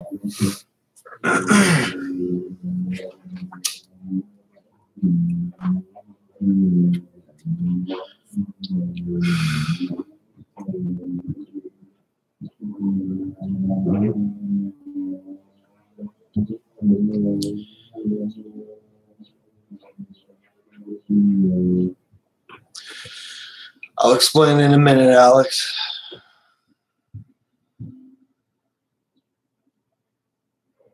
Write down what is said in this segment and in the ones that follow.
I'll explain in a minute, Alex.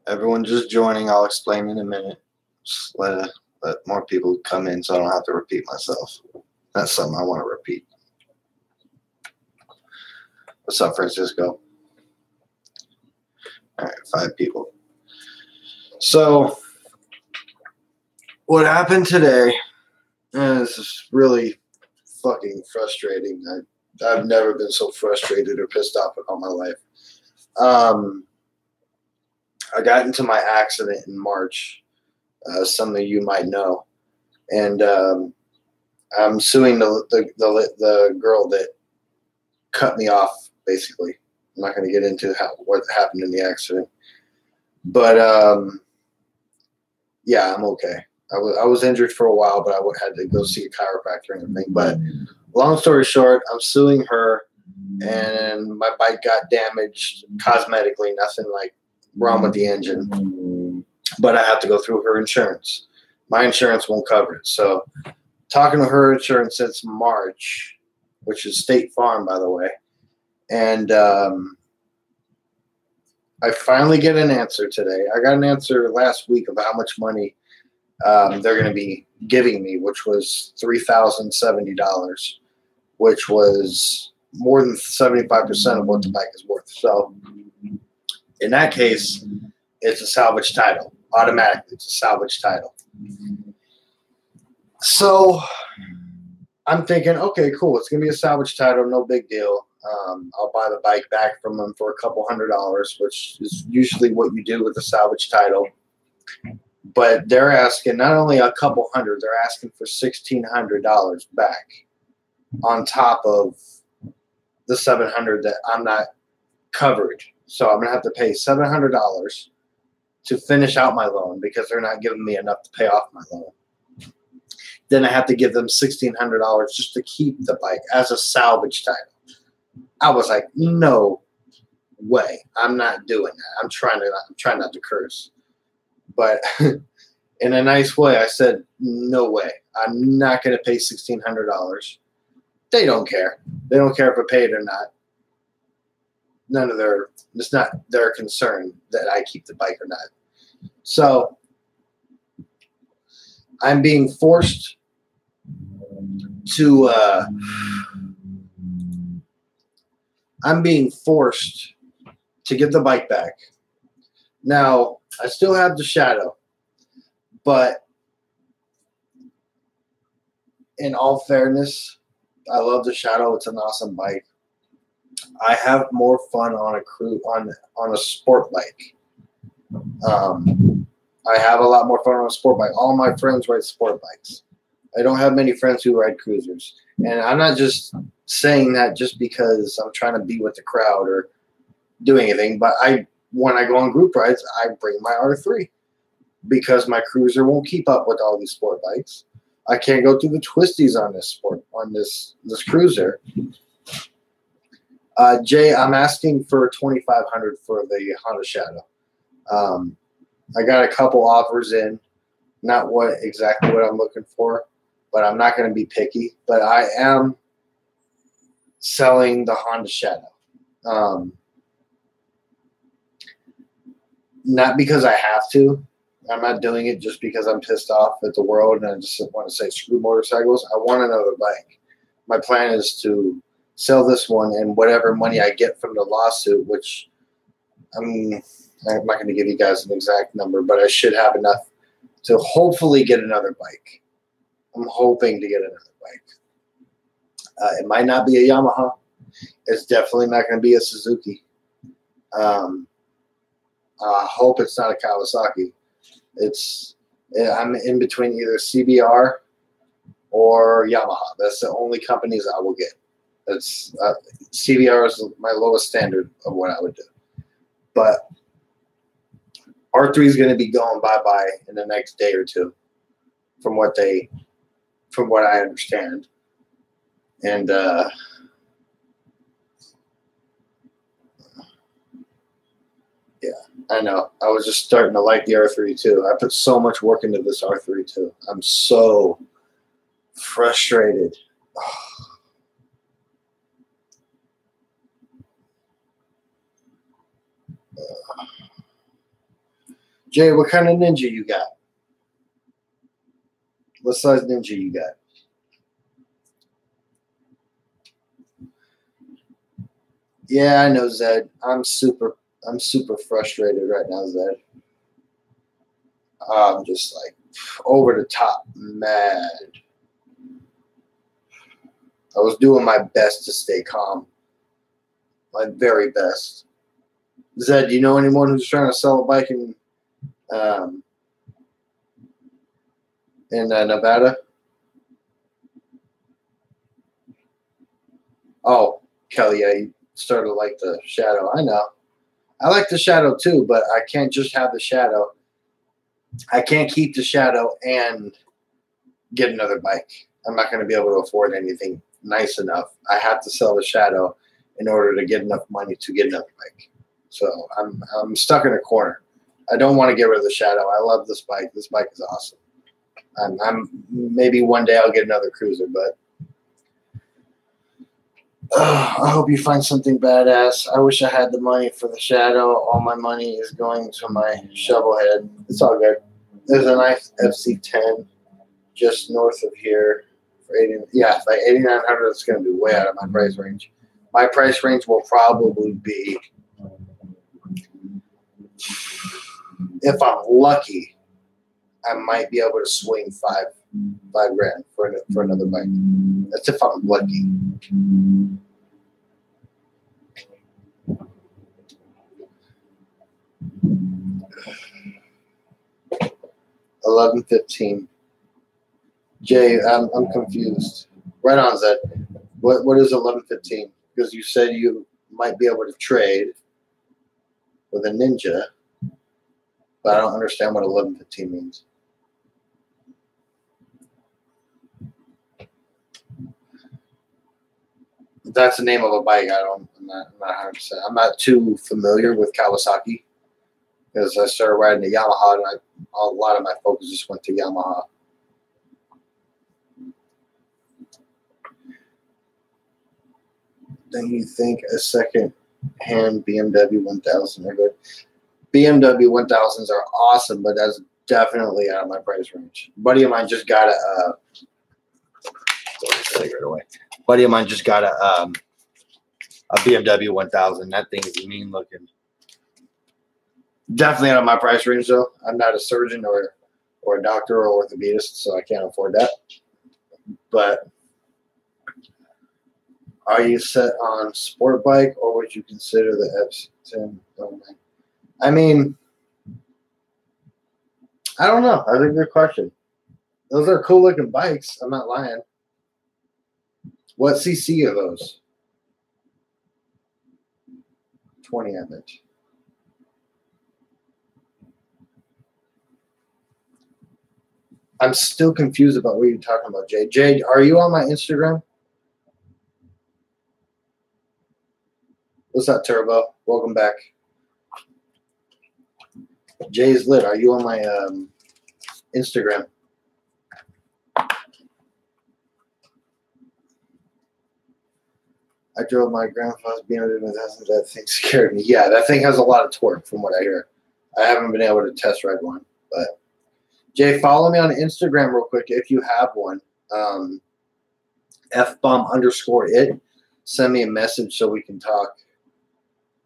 Everyone just joining. I'll explain in a minute. Just let more people come in so I don't have to repeat myself. That's something I want to repeat. What's up, Francisco? All right, 5 people. So, what happened today, and this is really fucking frustrating. I've never been so frustrated or pissed off in all my life. I got into my accident in March. Some of you might know, and I'm suing the girl that cut me off. Basically, I'm not going to get into what happened in the accident, but yeah, I'm okay. I was injured for a while, but I had to go see a chiropractor and everything. But long story short, I'm suing her, and my bike got damaged cosmetically. Nothing like wrong with the engine, but I have to go through her insurance. My insurance won't cover it. So talking to her insurance since March, which is State Farm, by the way, and I finally get an answer today. I got an answer last week of how much money they're going to be giving me, which was $3,070, which was more than 75% of what the bike is worth. So in that case, it's a salvage title. Automatically, it's a salvage title. So I'm thinking, okay, cool. It's going to be a salvage title. No big deal. I'll buy the bike back from them for a couple $100, which is usually what you do with a salvage title. But they're asking not only a couple hundred, they're asking for $1,600 back on top of the $700 that I'm not covered. So I'm going to have to pay $700 to finish out my loan because they're not giving me enough to pay off my loan. Then I have to give them $1,600 just to keep the bike as a salvage title. I was like, no way. I'm not doing that. I'm trying not to curse. But in a nice way, I said, no way. I'm not going to pay $1,600. They don't care. They don't care if I pay it or not. It's not their concern that I keep the bike or not. So I'm being forced to give the bike back. Now, I still have the Shadow, but in all fairness, I love the Shadow. It's an awesome bike. I have more fun on a sport bike. I have a lot more fun on a sport bike. All my friends ride sport bikes. I don't have many friends who ride cruisers. And I'm not just saying that just because I'm trying to be with the crowd or do anything, but when I go on group rides, I bring my R3 because my cruiser won't keep up with all these sport bikes. I can't go through the twisties on this cruiser. Jay, I'm asking for $2,500 for the Honda Shadow. I got a couple offers in, not exactly what I'm looking for, but I'm not going to be picky. But I am selling the Honda Shadow. Not because I have to. I'm not doing it just because I'm pissed off at the world and I just want to say screw motorcycles. I want another bike. My plan is to sell this one and whatever money I get from the lawsuit, which I'm not going to give you guys an exact number, but I should have enough to hopefully get another bike. I'm hoping to get another bike. It might not be a Yamaha. It's definitely not going to be a Suzuki. I hope it's not a Kawasaki. I'm in between either CBR or Yamaha. That's the only companies I will get. CBR is my lowest standard of what I would do. But R3 is going to be going bye-bye in the next day or two, from what I understand. And yeah, I know. I was just starting to like the R3 too. I put so much work into this R3 too. I'm so frustrated. Jay, what kind of Ninja you got? What size Ninja you got? Yeah, I know, Zed. I'm super frustrated right now, Zed. I'm just like over the top mad. I was doing my best to stay calm. My very best. Zed, do you know anyone who's trying to sell a bike in Nevada? Oh, Kelly, yeah, you started to like the Shadow. I know. I like the Shadow too, but I can't just have the Shadow. I can't keep the Shadow and get another bike. I'm not going to be able to afford anything nice enough. I have to sell the Shadow in order to get enough money to get another bike. So I'm stuck in a corner. I don't want to get rid of the Shadow. I love this bike. This bike is awesome. I'm maybe one day I'll get another cruiser, but I hope you find something badass. I wish I had the money for the Shadow. All my money is going to my shovel head. It's all good. There's a nice FC10 just north of here for 80. Yeah, like 8,900. It's going to be way out of my price range. My price range will probably be, if I'm lucky, I might be able to swing five grand for another bike. That's if I'm lucky. $11.15. Jay, I'm confused. Right on, Zed. What is 11.15? Because you said you might be able to trade with a Ninja, but I don't understand what 11.15 means. That's the name of a bike. I'm not 100%. I'm not too familiar with Kawasaki because I started riding the Yamaha, and a lot of my focus just went to Yamaha. Then you think a second-hand BMW 1000 are good? BMW 1000s are awesome, but that's definitely out of my price range. Buddy of mine just got a BMW 1000. That thing is mean looking. Definitely out of my price range, though. I'm not a surgeon or a doctor or orthopedist, so I can't afford that. But are you set on sport bike, or would you consider the F10? I mean, I don't know. That's a good question. Those are cool looking bikes. I'm not lying. What CC are those? 20, I bet. I'm still confused about what you're talking about, Jay. Jay, are you on my Instagram? What's up, Turbo? Welcome back. Jay's lit. Are you on my Instagram? I drove my grandpa's BMW 1000. That thing scared me. Yeah, that thing has a lot of torque from what I hear. I haven't been able to test ride one. But, Jay, follow me on Instagram real quick if you have one. FBomb_it. Send me a message so we can talk.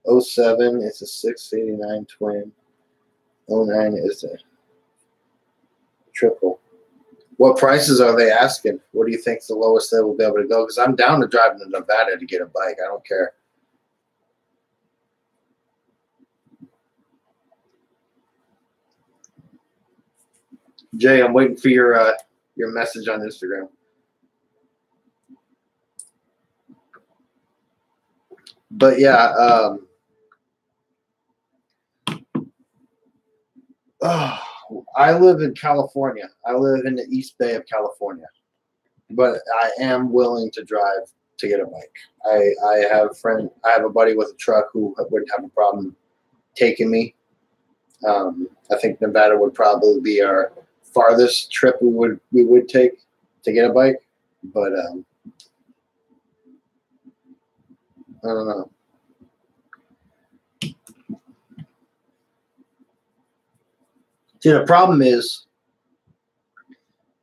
07, it's a 689 twin. 09 is a triple. What prices are they asking? What do you think the lowest they will be able to go? Because I'm down to drive to Nevada to get a bike. I don't care. Jay, I'm waiting for your message on Instagram. But yeah, I live in California. I live in the East Bay of California, but I am willing to drive to get a bike. I have a friend. I have a buddy with a truck who wouldn't have a problem taking me. I think Nevada would probably be our farthest trip we would take to get a bike, but I don't know. See, the problem is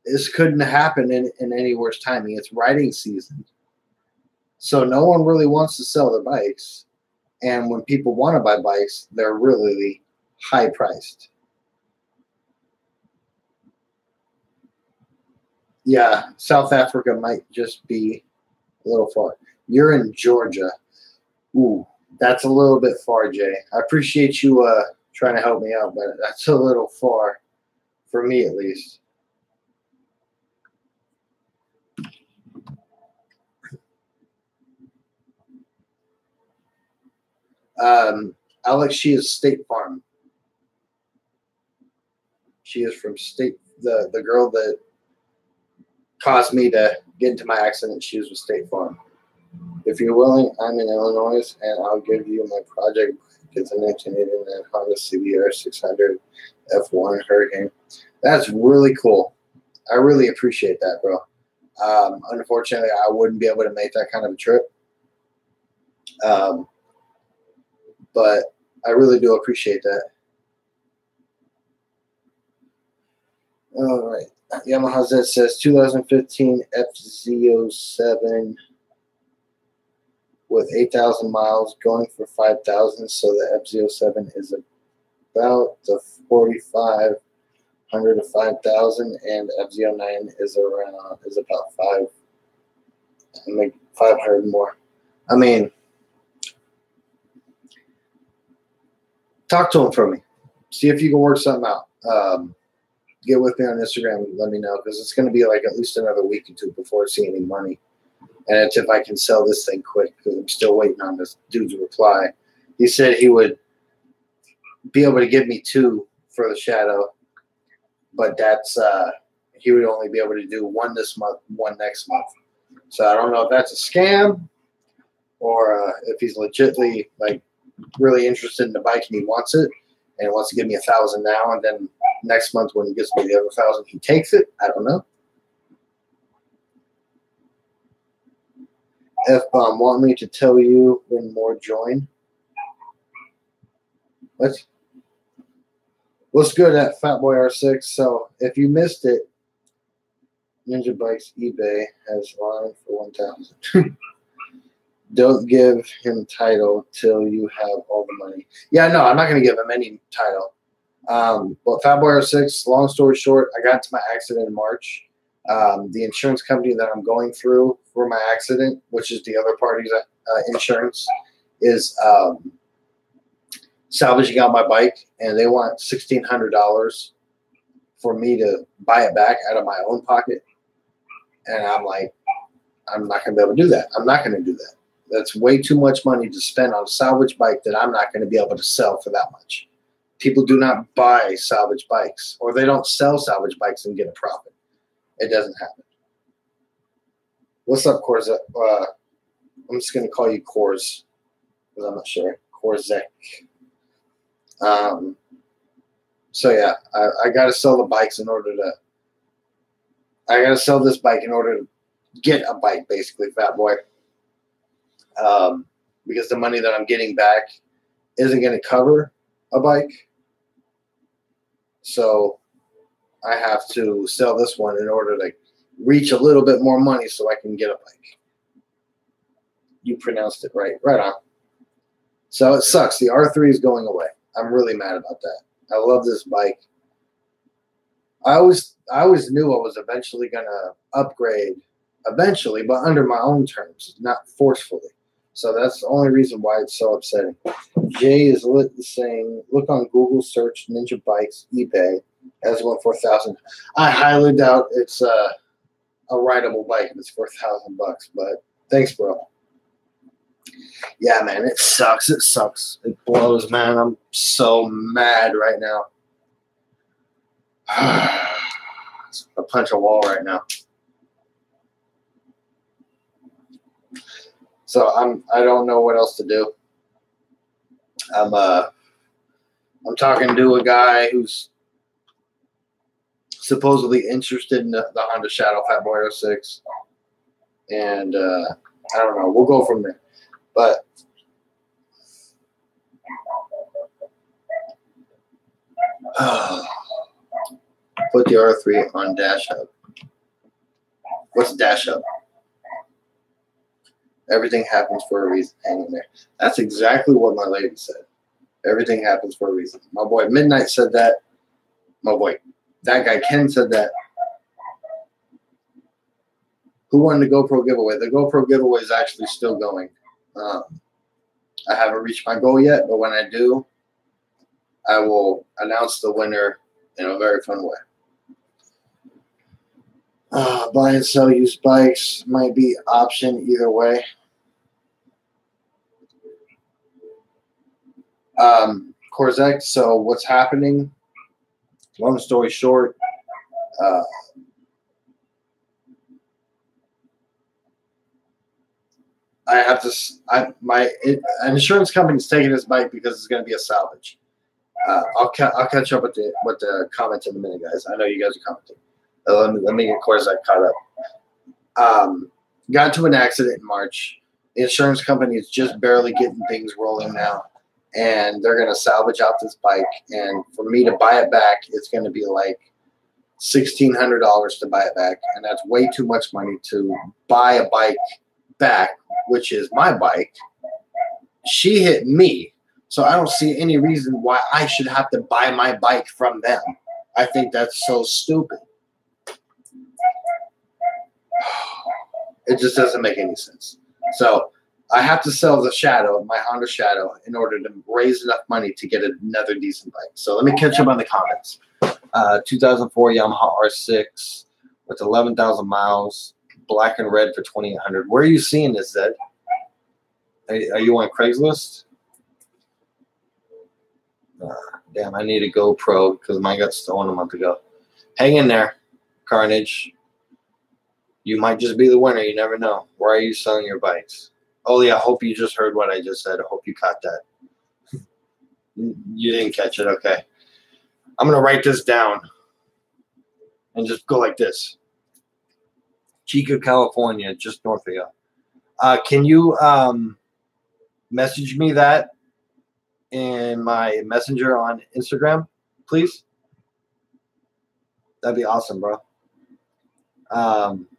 this couldn't happen in any worse timing. It's riding season, so no one really wants to sell their bikes, and when people want to buy bikes, they're really high priced. Yeah, South Africa might just be a little far. You're in Georgia. Ooh, that's a little bit far, Jay. I appreciate you trying to help me out, but that's a little far for me at least. Alex, she is State Farm. She is from State. The girl that caused me to get into my accident. She was with State Farm. If you're willing, I'm in Illinois, and I'll give you my project. It's a 1989 Honda CBR 600 F1 Hurricane. That's really cool. I really appreciate that, bro. Unfortunately, I wouldn't be able to make that kind of a trip, um, but I really do appreciate that. All right. Yamaha Z says 2015 FZ07 with 8,000 miles going for 5,000. So the FZ07 is about the 4,500 to 5,000, and FZ09 is about 500 more. I mean, talk to him for me. See if you can work something out. Get with me on Instagram and let me know, because it's going to be like at least another week or two before I see any money. And it's if I can sell this thing quick, because I'm still waiting on this dude's reply. He said he would be able to give me 2 for the Shadow, but that's he would only be able to do 1 this month, 1 next month. So I don't know if that's a scam or if he's legitimately like really interested in the bike and he wants it and wants to give me 1,000 now, and then next month when he gives me the other 1,000, he takes it. I don't know. F-bomb, want me to tell you when more join? What's good at Fatboy R6? So if you missed it, Ninja Bikes eBay has line for 1,000. Don't give him title till you have all the money. Yeah, no, I'm not going to give him any title. But Fatboy R6, long story short, I got into my accident in March. The insurance company that I'm going through for my accident, which is the other party's insurance, is salvaging out my bike, and they want $1,600 for me to buy it back out of my own pocket. And I'm like, I'm not going to be able to do that. I'm not going to do that. That's way too much money to spend on a salvage bike that I'm not going to be able to sell for that much. People do not buy salvage bikes, or they don't sell salvage bikes and get a profit. It doesn't happen. What's up, Corza? I'm just going to call you Cors, because I'm not sure. Korzek. So yeah, I got to sell the bikes in order to. I got to sell this bike in order to get a bike, basically, Fat Boy. Because the money that I'm getting back isn't going to cover a bike. So I have to sell this one in order to reach a little bit more money so I can get a bike. You pronounced it right. Right on. So it sucks. The R3 is going away. I'm really mad about that. I love this bike. I always knew I was eventually going to upgrade, eventually, but under my own terms, not forcefully. So that's the only reason why it's so upsetting. Jay is saying, look on Google, search Ninja Bikes eBay as one for 1,000. I highly doubt it's a rideable bike if it's for $1,000, but thanks, bro. Yeah, man, it sucks. It sucks. It blows, man. I'm so mad right now. I punch a wall right now. So I don't know what else to do. I'm talking to a guy who's supposedly interested in the Honda Shadow Fatboy 06, and I don't know. We'll go from there. But put the R3 on dash up. What's dash up? Everything happens for a reason. Hang in there. That's exactly what my lady said. Everything happens for a reason. My boy Midnight said that. My boy, that guy Ken said that. Who won the GoPro giveaway? The GoPro giveaway is actually still going. I haven't reached my goal yet, but when I do, I will announce the winner in a very fun way. Buy and sell used bikes might be option either way. Corsac, so what's happening? Long story short, I have to. An insurance company's taking this bike because it's going to be a salvage. I'll catch up with the comments in a minute, guys. I know you guys are commenting. Let me get Corsac caught up. Got into an accident in March. The insurance company is just barely getting things rolling now, and they're going to salvage out this bike. And for me to buy it back, it's going to be like $1,600 to buy it back, and that's way too much money to buy a bike back, which is my bike. She hit me, so I don't see any reason why I should have to buy my bike from them. I think that's so stupid. It just doesn't make any sense. So I have to sell the Shadow, my Honda Shadow, in order to raise enough money to get another decent bike. So let me catch up on the comments. 2004 Yamaha R6 with 11,000 miles, black and red for 2,800. Where are you seeing this, Zed? Are you on Craigslist? Damn, I need a GoPro because mine got stolen a month ago. Hang in there, Carnage. You might just be the winner. You never know. Why are you selling your bikes? Oh, yeah, I hope you just heard what I just said. I hope you caught that. You didn't catch it. Okay. I'm going to write this down and just go like this. Chico, California, just north of you. Can you message me that in my messenger on Instagram, please? That'd be awesome, bro.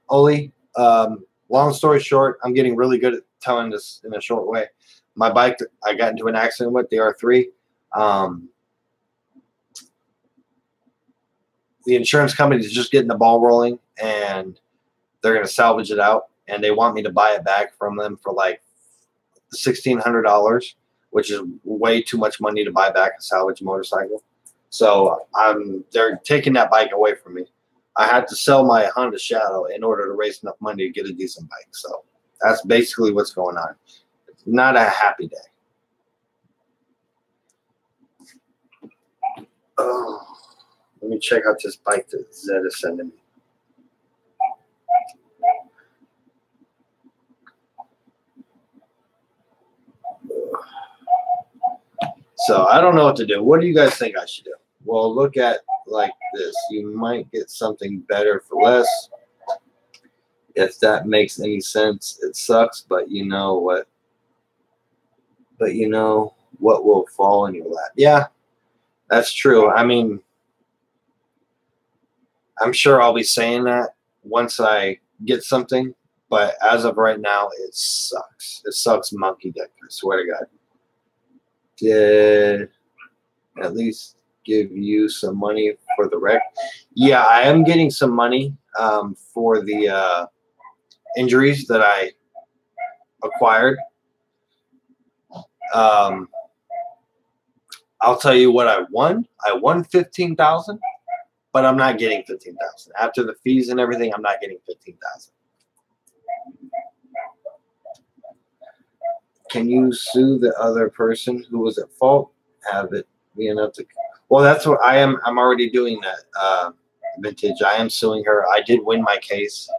Oli, long story short, I'm getting really good at telling this in a short way. My bike, I got into an accident with the R3. The insurance company is just getting the ball rolling, and they're going to salvage it out, and they want me to buy it back from them for like $1,600, which is way too much money to buy back a salvage motorcycle. So they're taking that bike away from me. I had to sell my Honda Shadow in order to raise enough money to get a decent bike. So that's basically what's going on. It's not a happy day. Oh, let me check out this bike that Zed is sending me. So I don't know what to do. What do you guys think I should do? Well, look at like this. You might get something better for less. If that makes any sense. It sucks, but you know what? But you know what will fall in your lap. Yeah, that's true. I mean, I'm sure I'll be saying that once I get something, but as of right now, it sucks. It sucks monkey dick, I swear to God. Did at least give you some money for the wreck? Yeah, I am getting some money for the injuries that I acquired. I'll tell you what I won. I won $15,000, but I'm not getting $15,000 after the fees and everything. I'm not getting $15,000. Can you sue the other person who was at fault? Have it be enough to Well, that's what I am. I'm already doing that. Vintage. I am suing her. I did win my case.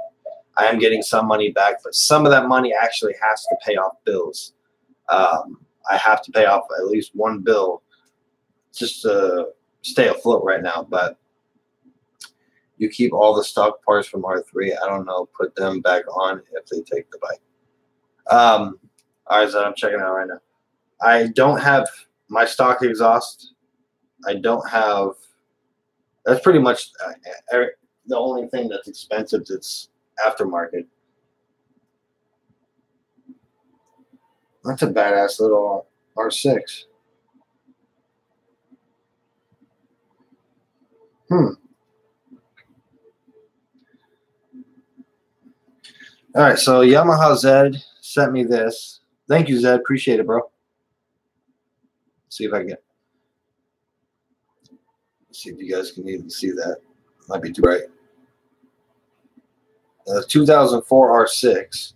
I am getting some money back, but some of that money actually has to pay off bills. I have to pay off at least one bill just to stay afloat right now. But you keep all the stock parts from R3. I don't know. Put them back on if they take the bike. All right, so I'm checking out right now. I don't have my stock exhaust. I don't have. That's pretty much the only thing that's expensive that's aftermarket. That's a badass little R6. All right, so Yamaha Zed sent me this. Thank you, Zed. Appreciate it, bro. Let's see if I can get. Let's see if you guys can even see that. Might be too bright. 2004 R6.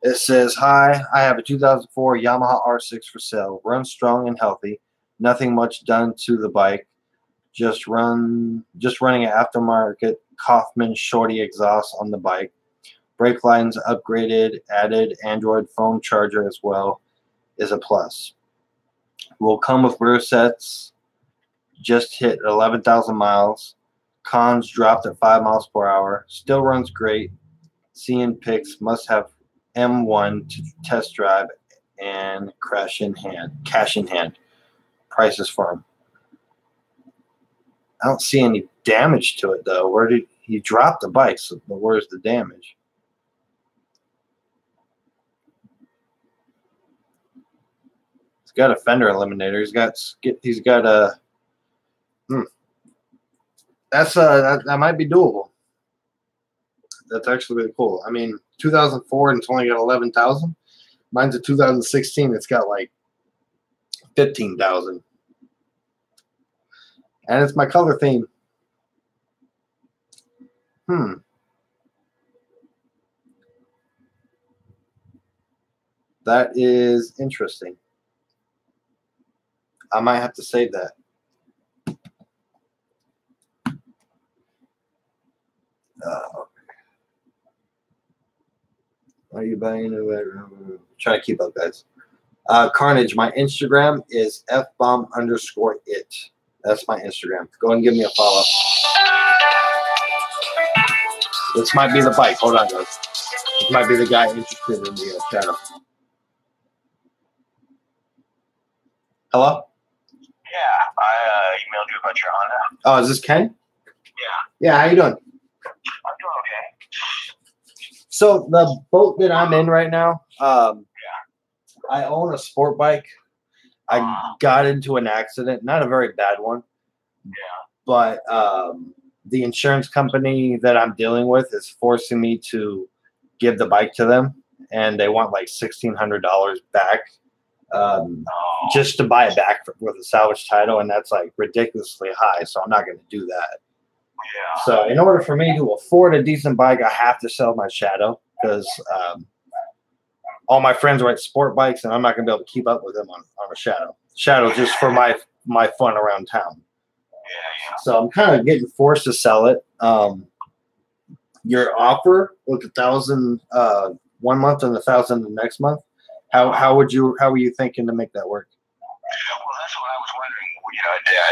It says, "Hi, I have a 2004 Yamaha R6 for sale. Runs strong and healthy. Nothing much done to the bike. Just running an aftermarket Kaufman Shorty exhaust on the bike. Brake lines upgraded, added Android phone charger as well is a plus. Will come with rear sets. Just hit 11,000 miles. Cons dropped at 5 miles per hour. Still runs great. Seeing pics. Must have M1 to test drive and cash in hand. Price is firm." I don't see any damage to it though. Where did he drop the bike? So where's the damage? He's got a fender eliminator. He's got a. That might be doable. That's actually really cool. I mean, 2004 and it's only got 11,000. Mine's a 2016. It's got like 15,000. And it's my color theme. That is interesting. I might have to save that. Are you buying it? Try to keep up, guys. Carnage, my Instagram is fbomb_it. That's my Instagram. Go and give me a follow. This might be the bike. Hold on, guys. This might be the guy interested in the channel. Hello? Yeah, I emailed you about your Honda. Oh, is this Ken? Yeah. Yeah, how you doing? I'm doing okay. So the boat that I'm in right now, I own a sport bike. I got into an accident, not a very bad one. Yeah. But the insurance company that I'm dealing with is forcing me to give the bike to them, and they want like $1,600 back just to buy it back with a salvage title, and that's like ridiculously high. So I'm not going to do that. Yeah. So in order for me to afford a decent bike, I have to sell my Shadow because all my friends ride sport bikes, and I'm not going to be able to keep up with them on a Shadow. Shadow just for my fun around town. Yeah. So I'm kind of getting forced to sell it. Your offer with 1,000 1 month and 1,000 the next month. How were you thinking to make that work? Well, that's what I was wondering.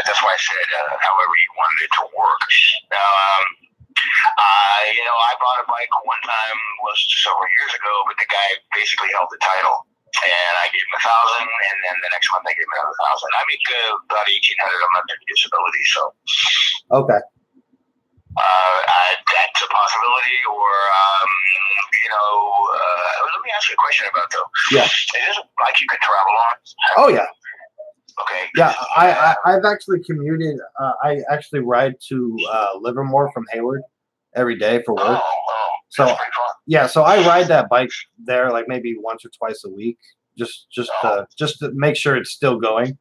That's why I said however you wanted it to work. I bought a bike one time, was several years ago, but the guy basically held the title, and I gave him 1,000, and then the next month I gave him another 1,000. I make about 1,800 a month in disability, so. Okay. That's a possibility, or let me ask you a question about though. Yeah. Is this a bike you can travel on? Oh yeah. Okay. Yeah, I've actually commuted. I actually ride to Livermore from Hayward every day for work. Oh, so that's pretty fun. Yeah, so I ride that bike there like maybe once or twice a week, just to make sure it's still going.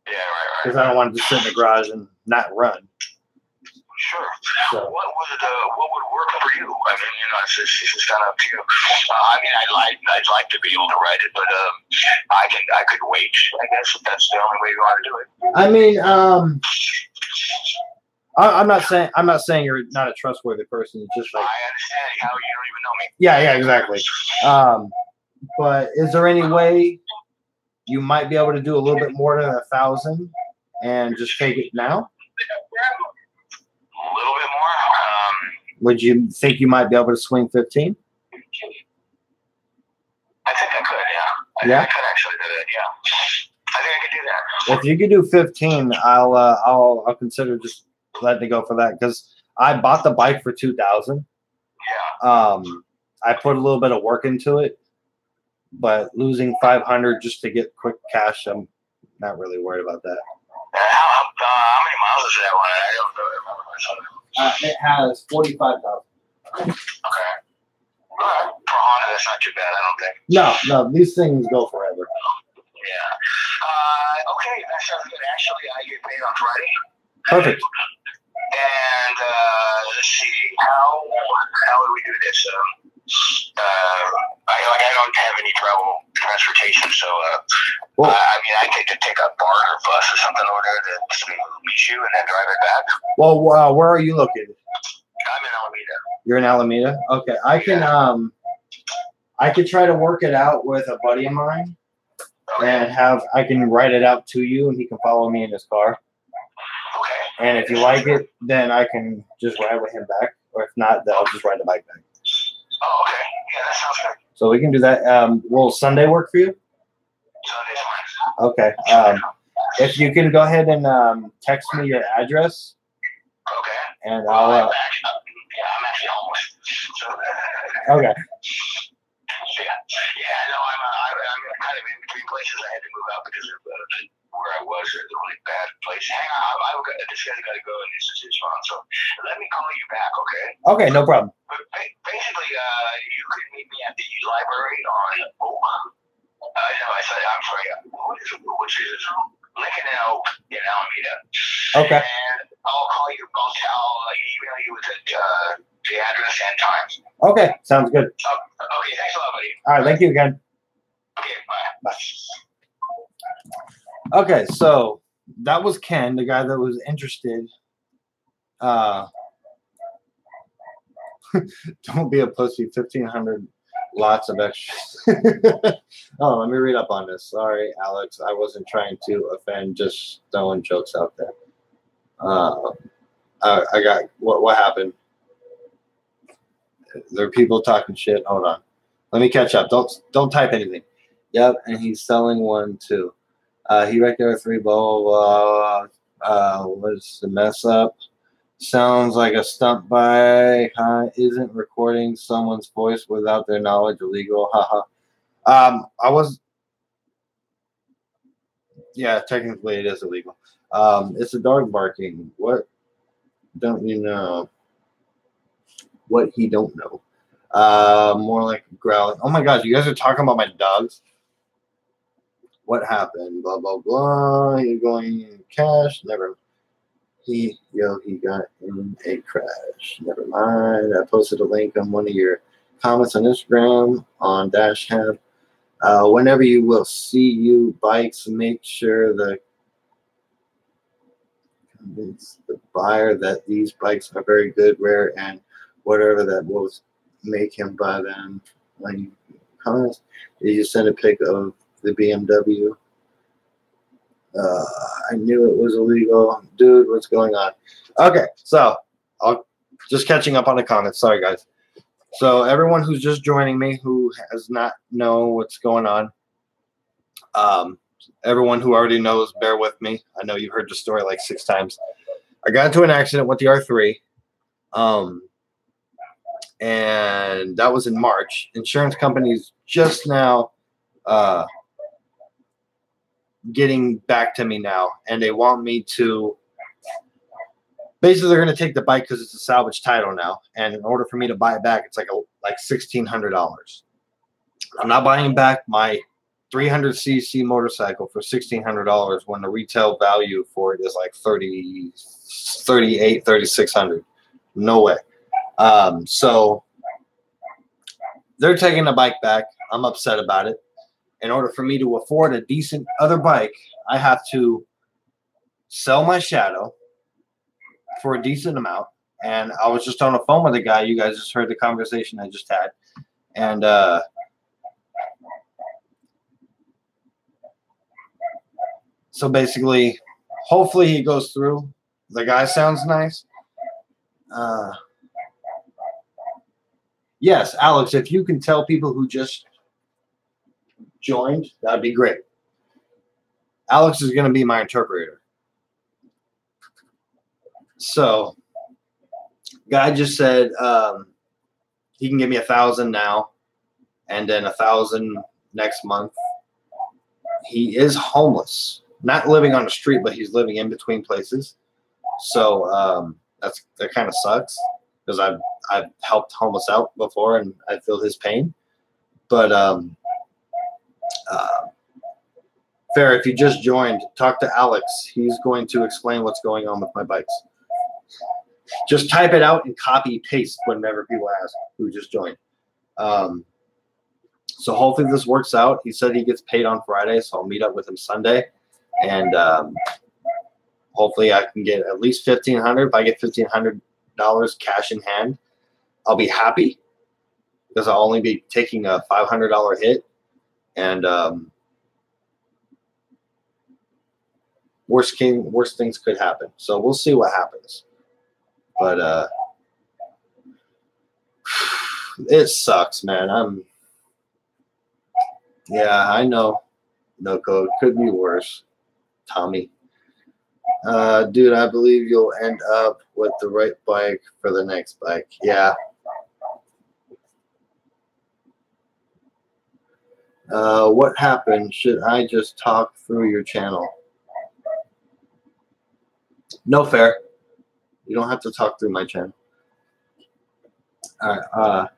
Yeah, right. Because I don't want to just sit in the garage and not run. Sure. So, What would work for you? I mean, you know, it's just kind of up to you. I mean, I'd like to be able to write it, but I could wait. I guess if that's the only way you want to do it. I mean, I'm not saying you're not a trustworthy person. It's just like, I understand how you don't even know me. yeah, exactly. But is there any way you might be able to do a little bit more than 1,000 and just take it now? A little bit more. Would you think you might be able to swing 15? I think I could. Yeah. Yeah? I could actually do that. Yeah. I think I could do that. If you could do 15, I'll consider just letting it go for that, because I bought the bike for 2,000. Yeah. I put a little bit of work into it, but losing 500 just to get quick cash, I'm not really worried about that. How many miles is that one? I don't know. It has 45,000. Okay. For Honda, that's not too bad, I don't think. No, these things go forever. Yeah. Okay, that sounds good. Actually, I get paid on Friday. Perfect. And let's see, how would we do this? I don't have any transportation, so I mean, I could take a BART or bus or something over there to meet you and then drive it back. Well, where are you located? I'm in Alameda. You're in Alameda? Okay, I could try to work it out with a buddy of mine, and I can write it out to you, and he can follow me in his car. Okay. And if you like it, then I can just ride with him back, or if not, then I'll just ride the bike back. Oh, okay. Yeah, that sounds good. So we can do that. Will Sunday work for you? Sunday's fine. Okay. If you can go ahead and text me your address. Okay. And I'm I'll. I'm actually homeless. So, okay. Yeah. No, I'm kind of in between places. I had to move out because of where I was. It was a really bad place. Hang on, this guy's got to go, and this is his phone. So let me call you back, okay? Okay, no problem. But basically, you could meet me at the library on Oak. No, I'm sorry. Which is Lincoln and Oak in Alameda. Okay. And I'll call you. I'll email you with the address and times. Okay, sounds good. Okay, thanks a lot, buddy. All right, thank you again. Okay, bye. Bye. Okay, so that was Ken, the guy that was interested. Don't be a pussy. 1,500 lots of extras. Oh, let me read up on this. Sorry, Alex. I wasn't trying to offend, just throwing jokes out there. I got what happened. There are people talking shit. Hold on. Let me catch up. Don't type anything. Yep, and he's selling one too. He right there 3 blah blah blah. What's the mess up? Sounds like a stunt bike. Isn't recording someone's voice without their knowledge illegal? Haha. I was. Yeah, technically it is illegal. It's a dog barking. What don't you know? What he don't know? More like growling. Oh my gosh, you guys are talking about my dogs. What happened? Blah blah blah. You're going in cash. Never. He got in a crash. Never mind. I posted a link on one of your comments on Instagram on Dashcam. Whenever you will see you bikes, make sure convince the buyer that these bikes are very good, rare, and whatever that will make him buy them. When you comments, did you send a pic of the BMW? I knew it was illegal. Dude, what's going on? Okay, so I'll just catching up on the comments. Sorry, guys. So everyone who's just joining me who has not know what's going on, everyone who already knows, bear with me. I know you've heard the story like 6 times. I got into an accident with the R3, and that was in March. Insurance companies just now getting back to me now, and they want me to basically they're going to take the bike because it's a salvage title now, and in order for me to buy it back, it's like $1,600. I'm not buying back my 300cc motorcycle for $1,600 when the retail value for it is like 3,600. No way. So they're taking the bike back. I'm upset about it. In order for me to afford a decent other bike, I have to sell my Shadow for a decent amount. And I was just on the phone with a guy. You guys just heard the conversation I just had. And so basically, hopefully he goes through. The guy sounds nice. Yes, Alex, if you can tell people who just joined, that'd be great. Alex is going to be my interpreter. So, guy just said he can give me 1,000 now, and then 1,000 next month. He is homeless, not living on the street, but he's living in between places. So that kind of sucks because I've helped homeless out before and I feel his pain. But Fair, if you just joined, talk to Alex. He's going to explain what's going on with my bikes. Just type it out and copy paste whenever people ask who just joined. So hopefully this works out. He said he gets paid on Friday, so I'll meet up with him Sunday, and hopefully I can get at least $1,500. If I get $1,500 cash in hand, I'll be happy because I'll only be taking a $500 hit, and worst things could happen. So we'll see what happens. But it sucks, man. Yeah, I know. No code could be worse. Tommy. Dude, I believe you'll end up with the right bike for the next bike. Yeah. What happened? Should I just talk through your channel? No, Fair. You don't have to talk through my channel. All right.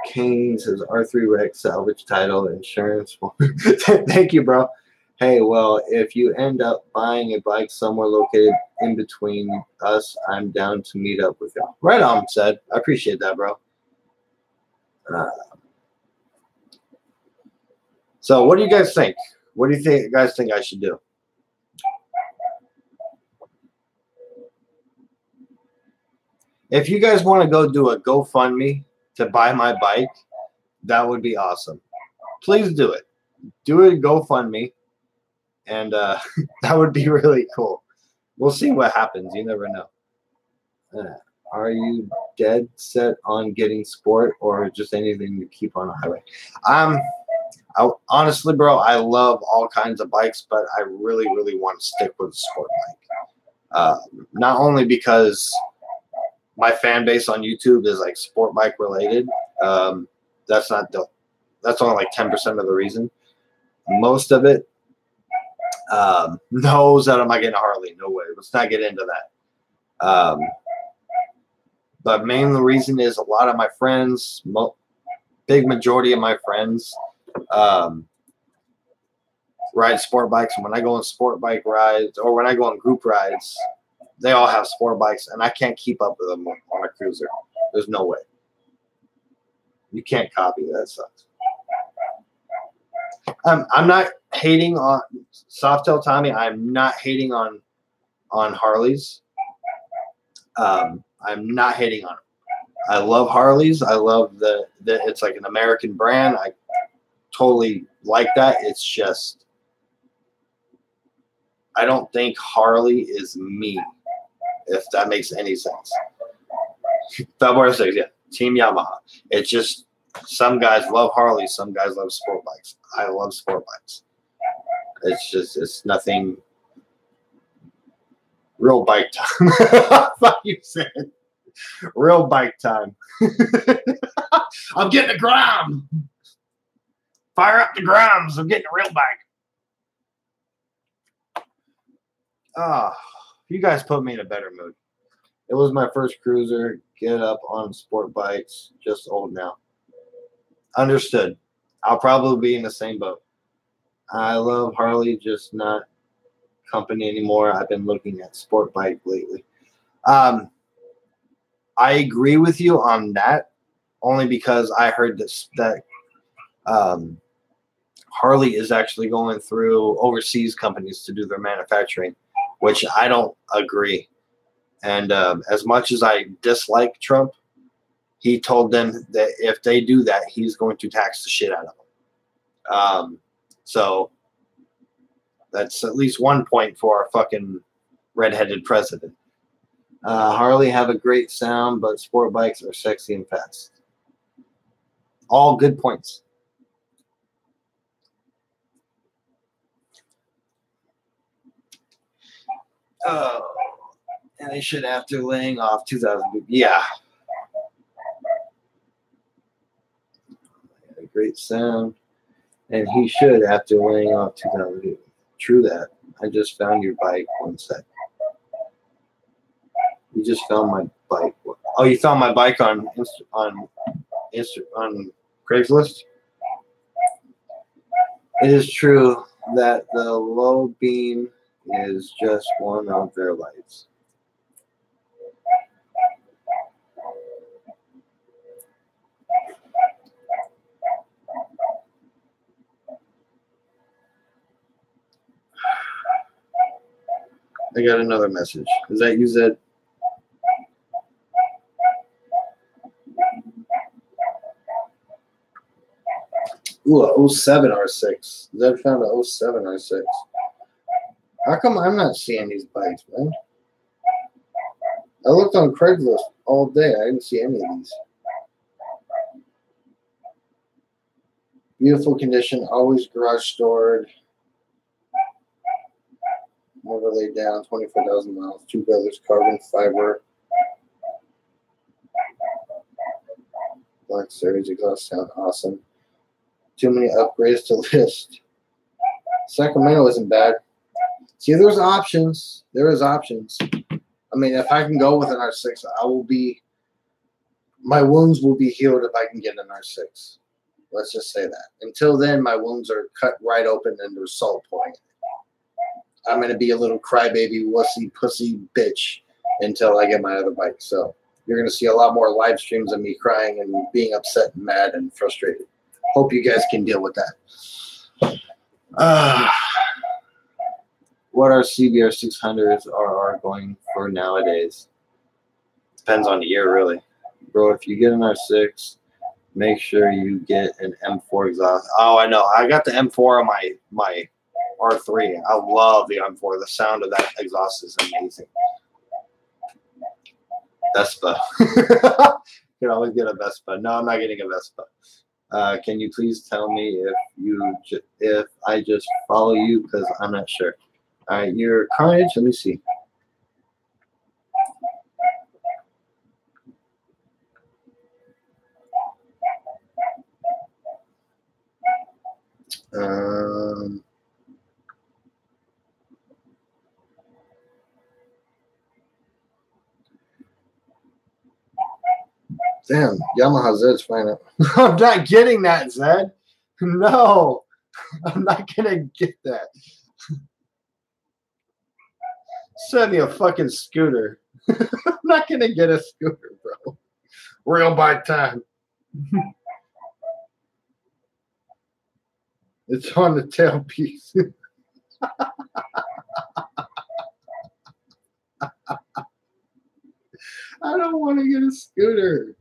Kane says R3 Rex salvage title insurance. Thank you, bro. Hey, well, if you end up buying a bike somewhere located in between us, I'm down to meet up with y'all. Right on, said. I appreciate that, bro. So what do you guys think? What do you guys think I should do? If you guys want to go do a GoFundMe to buy my bike, that would be awesome. Please do it. Do a GoFundMe, and that would be really cool. We'll see what happens. You never know. Are you dead set on getting sport or just anything to keep on the highway? Honestly, bro, I love all kinds of bikes, but I really, really want to stick with a sport bike. Not only because my fan base on YouTube is like sport bike related. That's only like 10% of the reason. Most of it, knows that I'm not getting a Harley. No way. Let's not get into that. But main the reason is a lot of my friends, big majority of my friends, ride sport bikes. And when I go on sport bike rides or when I go on group rides, they all have sport bikes, and I can't keep up with them on a cruiser. There's no way. You can't copy that. That sucks. I'm not hating on Softail Tommy. I'm not hating on Harleys. I'm not hating on them. I love Harleys. I love that it's like an American brand. I totally like that. It's just I don't think Harley is me, if that makes any sense. February 6th, yeah. Team Yamaha. It's just some guys love Harley, some guys love sport bikes. I love sport bikes. It's nothing. Real bike time. Fuck you said. Real bike time. I'm getting a gram. Fire up the grams. I'm getting a real bike. You guys put me in a better mood. It was my first cruiser. Get up on sport bikes. Just old now. Understood. I'll probably be in the same boat. I love Harley, just not company anymore. I've been looking at sport bike lately. I agree with you on that, only because I heard that Harley is actually going through overseas companies to do their manufacturing, which I don't agree. And as much as I dislike Trump, he told them that if they do that, he's going to tax the shit out of them. So that's at least one point for our fucking redheaded president. Harley have a great sound, but sport bikes are sexy and fast. All good points. Oh, and they should after laying off 2,000. Yeah. A great sound. And he should after laying off 2,000. True that. I just found your bike. One sec. You just found my bike. Oh, you found my bike on Craigslist? It is true that the low beam is just one of their lights. I got another message. Is that you, Zed? Ooh, a 07 R6. Zed found a 07 R6. How come I'm not seeing these bikes, man? I looked on Craigslist all day. I didn't see any of these. Beautiful condition, always garage stored. Never laid down, 24,000 miles. Two brothers, carbon fiber. Black Series exhaust sound awesome. Too many upgrades to list. Sacramento isn't bad. See, there's options. There is options. I mean, if I can go with an R6, my wounds will be healed if I can get an R6. Let's just say that. Until then, my wounds are cut right open and there's salt pouring. I'm going to be a little crybaby, wussy, pussy bitch until I get my other bike. So you're going to see a lot more live streams of me crying and being upset and mad and frustrated. Hope you guys can deal with that. What are CBR 600s are going for nowadays? Depends on the year, really. Bro, if you get an R6, make sure you get an M4 exhaust. Oh, I know. I got the M4 on my R3. I love the M4. The sound of that exhaust is amazing. Vespa. You can always get a Vespa. No, I'm not getting a Vespa. Can you please tell me if I just follow you? Because I'm not sure. All right, your Carnage. Let me see. Damn, Yamaha Zed's fine. I'm not getting that, Zed. No, I'm not gonna get that. Send me a fucking scooter. I'm not gonna get a scooter, bro. Real bike time. It's on the tailpiece. I don't want to get a scooter.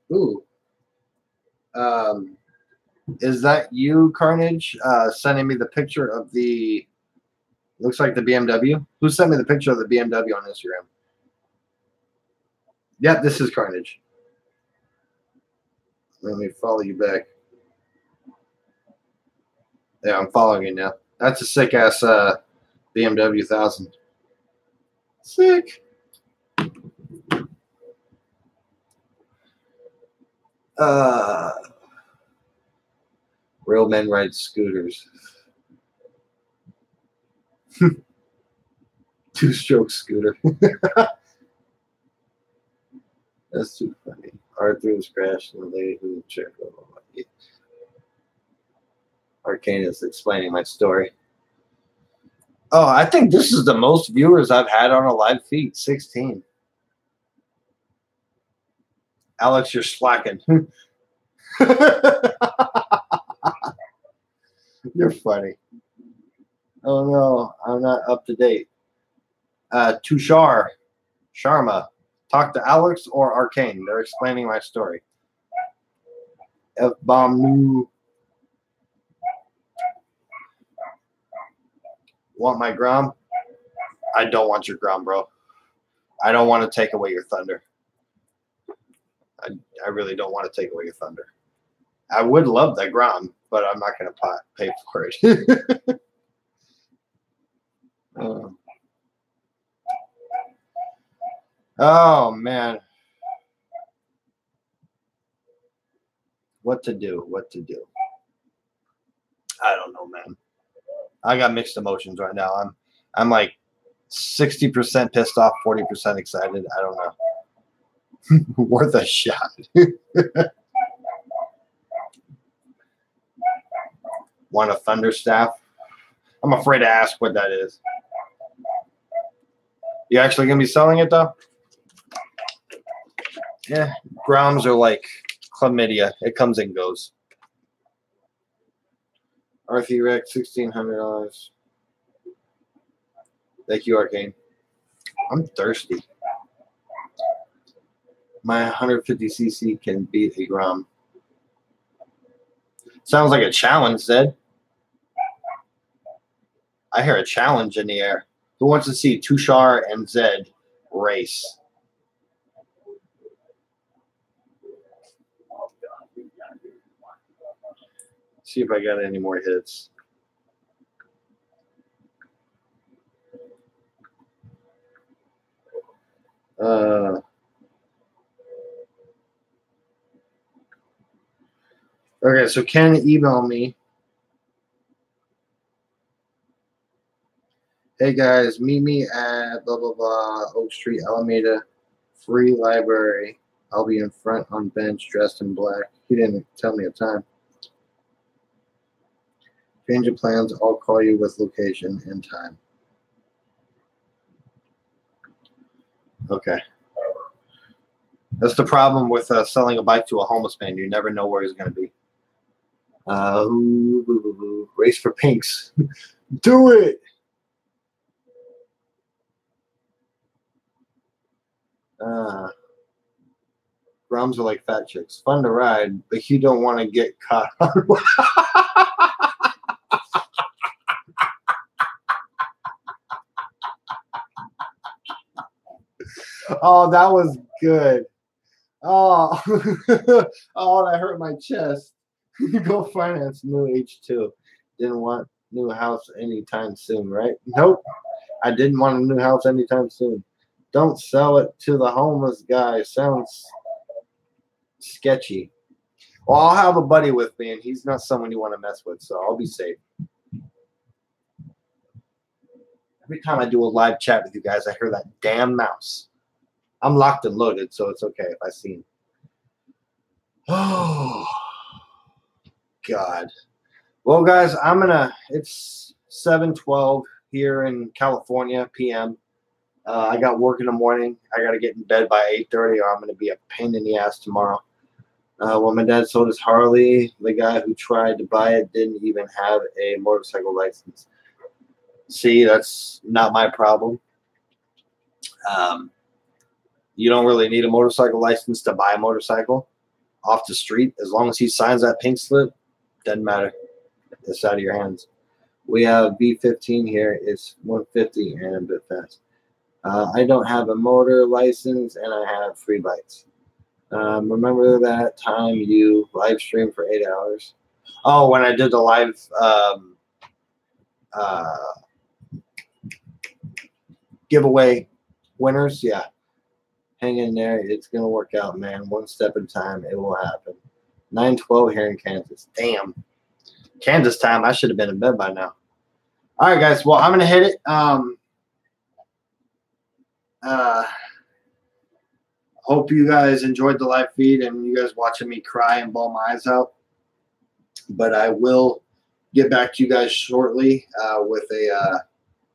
Ooh. Is that you, Carnage, sending me the picture of the, looks like the BMW? Who sent me the picture of the BMW on Instagram? Yep, this is Carnage. Let me follow you back. Yeah, I'm following you now. That's a sick-ass BMW 1000. Sick. Real men ride scooters. Two-stroke scooter. That's too funny. Arthur's crashed and the lady who checked. Arcane is explaining my story. Oh, I think this is the most viewers I've had on a live feed. 16. Alex, you're slacking. You're funny. Oh no, I'm not up to date. Tushar, Sharma, talk to Alex or Arcane. They're explaining my story. F-bomb new. Want my Grom? I don't want your Grom, bro. I don't want to take away your thunder. I really don't want to take away your thunder. I would love that Grom, but I'm not going to pay for it. Oh, man. What to do? What to do? I don't know, man. I got mixed emotions right now. I'm like 60% pissed off, 40% excited. I don't know. Worth a shot. Want a thunder staff? I'm afraid to ask what that is. You actually gonna be selling it though? Yeah, Groms are like chlamydia. It comes and goes. Arthur Rex, $1,600. Thank you, Arcane. I'm thirsty. My 150cc can beat a Grom. Sounds like a challenge, Zed. I hear a challenge in the air. Who wants to see Tushar and Zed race? See if I got any more hits. Okay, so Ken email me. Hey guys, meet me at blah blah blah Oak Street, Alameda, free library. I'll be in front on bench, dressed in black. He didn't tell me a time. Change of plans. I'll call you with location and time. Okay. That's the problem with selling a bike to a homeless man. You never know where he's going to be. Race for pinks. Do it. Groms are like fat chicks. Fun to ride, but you don't want to get caught on. Oh, that was good. Oh, oh, that hurt my chest. Go finance new H2. Didn't want new house anytime soon, right? Nope. I didn't want a new house anytime soon. Don't sell it to the homeless guy. Sounds sketchy. Well, I'll have a buddy with me, and he's not someone you want to mess with, so I'll be safe. Every time I do a live chat with you guys, I hear that damn mouse. I'm locked and loaded, so it's okay if I see him. Oh, God. Well, guys, it's 7:12 here in California, p.m. I got work in the morning. I got to get in bed by 8:30 or I'm going to be a pain in the ass tomorrow. When my dad sold his Harley, the guy who tried to buy it didn't even have a motorcycle license. See, that's not my problem. You don't really need a motorcycle license to buy a motorcycle off the street. As long as he signs that pink slip, doesn't matter. It's out of your hands. We have B15 here. It's 150 and a bit fast. I don't have a motor license and I have free bikes. Remember that time you live streamed for 8 hours? Oh, when I did the live giveaway winners, yeah. Hang in there. It's going to work out, man. One step at a time. It will happen. 9:12 here in Kansas. Damn. Kansas time. I should have been in bed by now. All right, guys. Well, I'm going to hit it. Hope you guys enjoyed the live feed and you guys watching me cry and bawl my eyes out. But I will get back to you guys shortly with a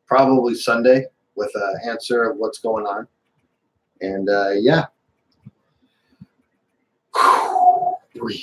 probably Sunday with an answer of what's going on. And yeah. Breathe.